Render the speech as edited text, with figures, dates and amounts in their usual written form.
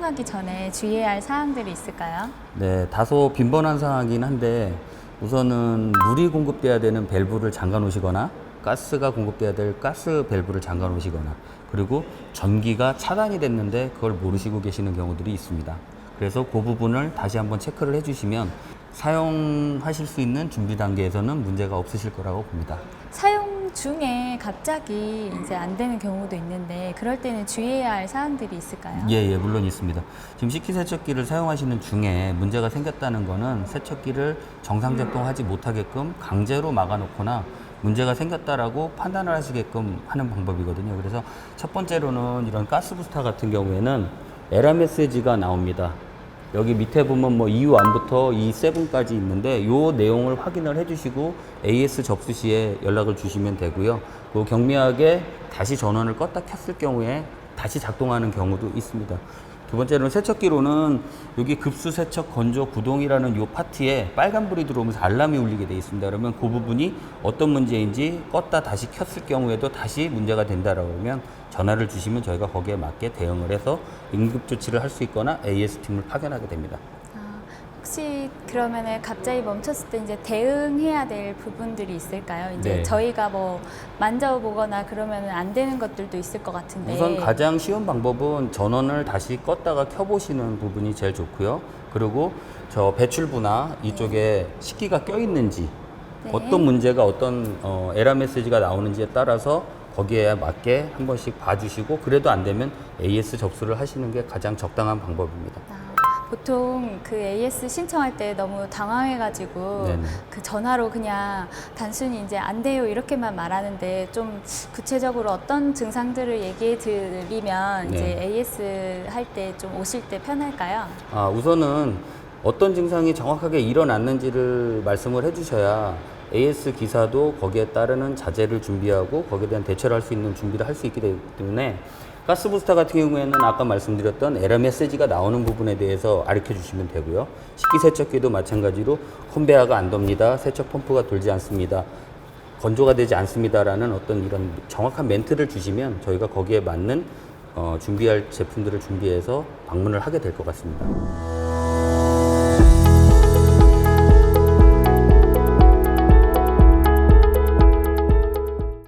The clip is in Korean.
사용하기 전에 주의해야 할 사항들이 있을까요? 네, 다소 빈번한 상황이긴 한데 우선은 물이 공급돼야 되는 밸브를 잠가 놓으시거나 가스가 공급돼야 될 가스 밸브를 잠가 놓으시거나 그리고 전기가 차단이 됐는데 그걸 모르시고 계시는 경우들이 있습니다. 그래서 그 부분을 다시 한번 체크를 해주시면 사용하실 수 있는 준비 단계에서는 문제가 없으실 거라고 봅니다. 사용 중에 갑자기 이제 안 되는 경우도 있는데 그럴 때는 주의해야 할 사항들이 있을까요? 예, 물론 있습니다. 지금 식기세척기를 사용하시는 중에 문제가 생겼다는 거는 세척기를 정상 작동하지 못하게끔 강제로 막아놓거나 문제가 생겼다라고 판단을 하시게끔 하는 방법이거든요. 그래서 첫 번째로는 이런 가스 부스터 같은 경우에는 에러 메시지가 나옵니다. 여기 밑에 보면 뭐 EU1부터 E7까지 있는데 요 내용을 확인을 해주시고 AS 접수 시에 연락을 주시면 되고요. 그 경미하게 다시 전원을 껐다 켰을 경우에 다시 작동하는 경우도 있습니다. 두 번째로는 세척기로는 여기 급수 세척 건조 구동이라는 요 파트에 빨간불이 들어오면서 알람이 울리게 되어 있습니다. 그러면 그 부분이 어떤 문제인지 껐다 다시 켰을 경우에도 다시 문제가 된다라고 하면 전화를 주시면 저희가 거기에 맞게 대응을 해서 응급 조치를 할 수 있거나 AS팀을 파견하게 됩니다. 혹시 그러면은 갑자기 멈췄을 때 이제 대응해야 될 부분들이 있을까요? 이제 네. 저희가 뭐 만져보거나 그러면은 안 되는 것들도 있을 것 같은데. 우선 가장 쉬운 방법은 전원을 다시 껐다가 켜보시는 부분이 제일 좋고요. 그리고 저 배출부나 이쪽에 식기가 껴있는지 네. 어떤 문제가 어떤 에러 메시지가 나오는지에 따라서 거기에 맞게 한 번씩 봐주시고 그래도 안 되면 AS 접수를 하시는 게 가장 적당한 방법입니다. 보통 그 AS 신청할 때 너무 당황해가지고 네네. 그 전화로 그냥 단순히 이제 안 돼요 이렇게만 말하는데 좀 구체적으로 어떤 증상들을 얘기해 드리면 네. 이제 AS 할 때 좀 오실 때 편할까요? 우선은 어떤 증상이 정확하게 일어났는지를 말씀을 해주셔야 AS 기사도 거기에 따르는 자재를 준비하고 거기에 대한 대처를 할 수 있는 준비를 할 수 있기 때문에 가스부스터 같은 경우에는 아까 말씀드렸던 에러 메시지가 나오는 부분에 대해서 알려 주시면 되고요. 식기세척기도 마찬가지로 컨베어가 안 돕니다. 세척 펌프가 돌지 않습니다. 건조가 되지 않습니다라는 어떤 이런 정확한 멘트를 주시면 저희가 거기에 맞는 준비할 제품들을 준비해서 방문을 하게 될 것 같습니다.